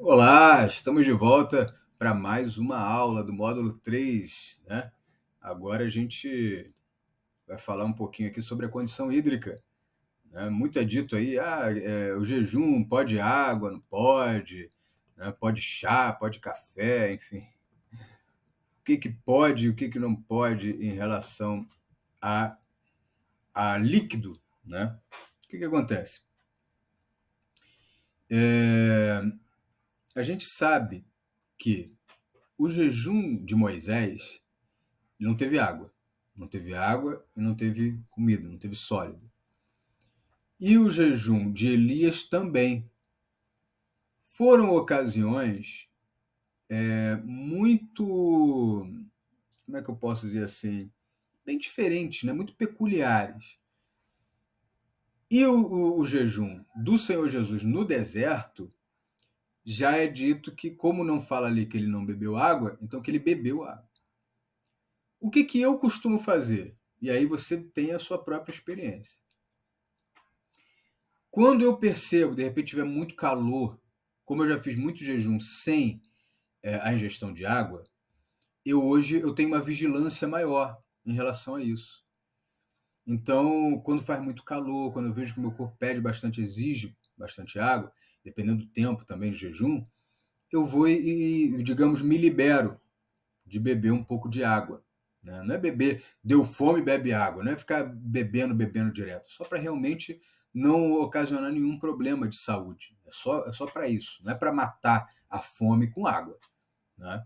Olá, estamos de volta para mais uma aula do módulo 3, né? Agora a gente vai falar um pouquinho aqui sobre a condição hídrica, né? Muito é dito aí, o jejum pode água, não pode, né? Pode chá, pode café, enfim. O que pode e o que não pode em relação a, a líquido, né? O que acontece? A gente sabe que o jejum de Moisés não teve água. Não teve água e não teve comida, não teve sólido. E o jejum de Elias também. Foram ocasiões muito, como é que eu posso dizer assim, bem diferentes, né? Muito peculiares. E o jejum do Senhor Jesus no deserto, já é dito que, como não fala ali que ele não bebeu água, então que ele bebeu água. O que eu costumo fazer? E aí você tem a sua própria experiência. Quando eu percebo, de repente tiver muito calor, como eu já fiz muito jejum sem a ingestão de água, hoje eu tenho uma vigilância maior em relação a isso. Então, quando faz muito calor, quando eu vejo que o meu corpo pede bastante, exige bastante água, dependendo do tempo também de jejum, eu vou digamos, me libero de beber um pouco de água. Né? Não é beber, deu fome, bebe água, não é ficar bebendo direto, só para realmente não ocasionar nenhum problema de saúde. É só para isso, não é para matar a fome com água. Né?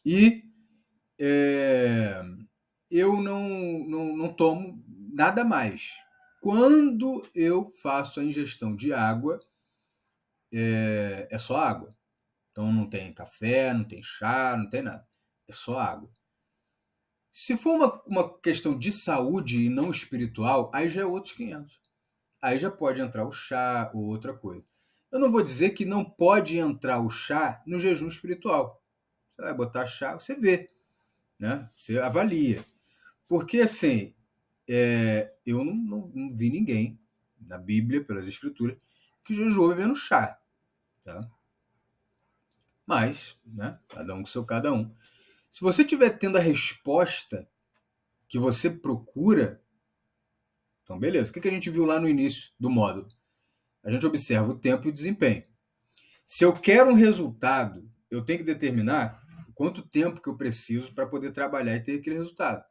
E é, eu não tomo nada mais. Quando eu faço a ingestão de água, é só água. Então não tem café, não tem chá, não tem nada. É só água. Se for uma questão de saúde e não espiritual, aí já é outros 500. Aí já pode entrar o chá ou outra coisa. Eu não vou dizer que não pode entrar o chá no jejum espiritual. Você vai botar chá, você vê, né? Você avalia. Porque, assim, eu não vi ninguém na Bíblia, pelas Escrituras, que jejuou bebendo chá. Tá? Mas, né? Cada um com seu cada um. Se você estiver tendo a resposta que você procura, então, beleza. O que a gente viu lá no início do módulo? A gente observa o tempo e o desempenho. Se eu quero um resultado, eu tenho que determinar quanto tempo que eu preciso para poder trabalhar e ter aquele resultado.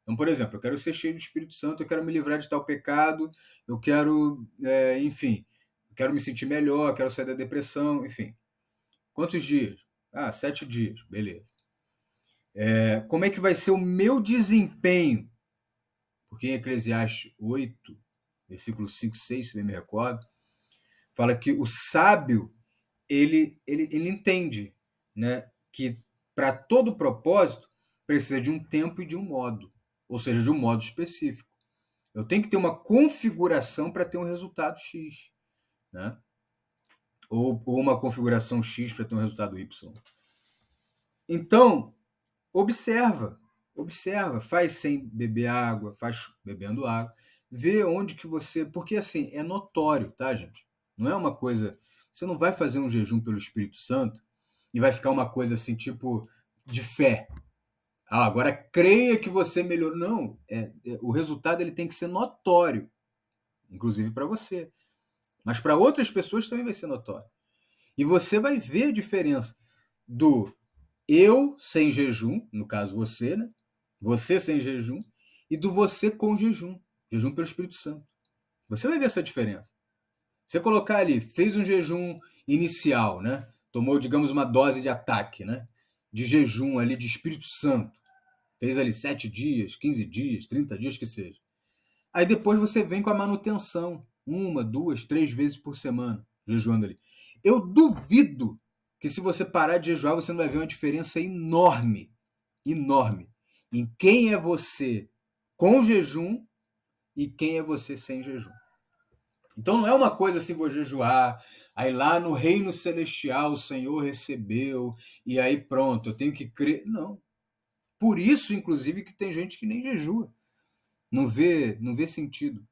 Então, por exemplo, eu quero ser cheio do Espírito Santo, eu quero me livrar de tal pecado, eu quero, enfim, eu quero me sentir melhor, eu quero sair da depressão, enfim. Quantos dias? 7 dias, beleza. Como é que vai ser o meu desempenho? Porque em Eclesiastes 8, versículo 5, 6, se bem me recordo, fala que o sábio, ele entende, né, que para todo propósito precisa de um tempo e de um modo, ou seja, de um modo específico. Eu tenho que ter uma configuração para ter um resultado X, né? Ou uma configuração X para ter um resultado Y. Então, observa, faz sem beber água, faz bebendo água, vê onde que você, porque assim, é notório, tá, gente? Não é uma coisa, você não vai fazer um jejum pelo Espírito Santo e vai ficar uma coisa assim, tipo, de fé. Agora creia que você melhorou. Não, o resultado ele tem que ser notório, inclusive para você. Mas para outras pessoas também vai ser notório. E você vai ver a diferença do eu sem jejum, no caso você, né? Você sem jejum, e do você com jejum, jejum pelo Espírito Santo. Você vai ver essa diferença. Você colocar ali, fez um jejum inicial, né? Tomou, digamos, uma dose de ataque, né? De jejum ali de Espírito Santo. Fez ali 7 dias, 15 dias, 30 dias que seja. Aí depois você vem com a manutenção, 1, 2, 3 vezes por semana, jejuando ali. Eu duvido que se você parar de jejuar, você não vai ver uma diferença enorme, enorme, em quem é você com jejum e quem é você sem jejum. Então não é uma coisa assim, vou jejuar, aí lá no reino celestial o Senhor recebeu, e aí pronto, eu tenho que crer. Não. Por isso, inclusive, que tem gente que nem jejua. Não vê sentido.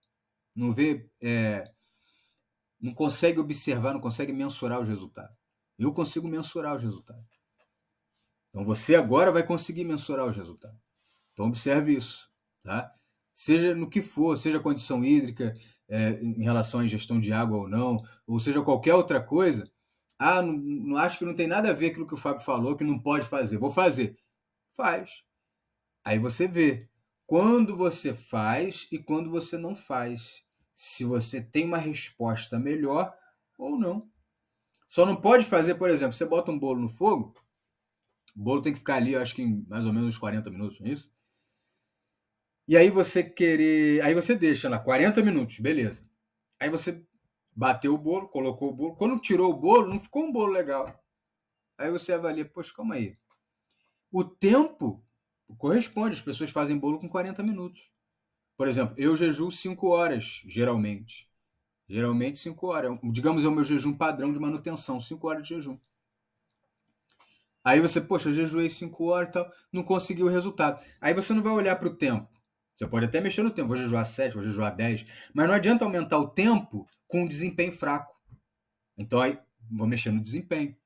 Não vê, não consegue observar, não consegue mensurar os resultados. Eu consigo mensurar os resultados. Então você agora vai conseguir mensurar os resultados. Então observe isso, tá? Seja no que for, seja condição hídrica, em relação à ingestão de água ou seja qualquer outra coisa. Ah, não acho que não tem nada a ver com aquilo que o Fábio falou, que não pode fazer. Vou fazer. Faz. Aí você vê quando você faz e quando você não faz. Se você tem uma resposta melhor ou não. Só não pode fazer, por exemplo, você bota um bolo no fogo, o bolo tem que ficar ali, eu acho que em mais ou menos uns 40 minutos, não é isso? E aí aí você deixa lá 40 minutos, beleza. Aí você bateu o bolo, colocou o bolo. Quando tirou o bolo, não ficou um bolo legal. Aí você avalia, poxa, calma aí. O tempo corresponde, as pessoas fazem bolo com 40 minutos. Por exemplo, eu jejuo 5 horas, geralmente. Geralmente 5 horas. Digamos, é o meu jejum padrão de manutenção, 5 horas de jejum. Aí você, poxa, eu jejuei 5 horas e tal, não conseguiu o resultado. Aí você não vai olhar para o tempo. Você pode até mexer no tempo, vou jejuar 7, vou jejuar 10, mas não adianta aumentar o tempo com um desempenho fraco. Então aí, vou mexer no desempenho.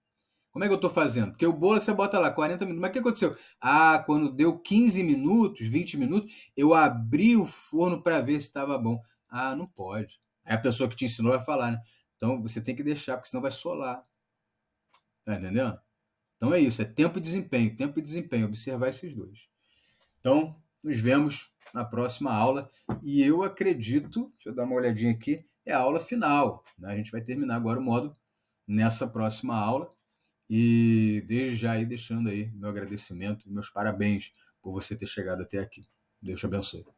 Como é que eu estou fazendo? Porque o bolo você bota lá 40 minutos. Mas o que aconteceu? Ah, quando deu 15 minutos, 20 minutos, eu abri o forno para ver se estava bom. Ah, não pode. Aí a pessoa que te ensinou vai falar, né? Então você tem que deixar, porque senão vai solar. Tá entendendo? Então é isso, é tempo e desempenho, observar esses dois. Então, nos vemos na próxima aula e eu acredito, deixa eu dar uma olhadinha aqui, é a aula final, né? A gente vai terminar agora o módulo nessa próxima aula e desde já aí deixando aí meu agradecimento e meus parabéns por você ter chegado até aqui. Deus te abençoe.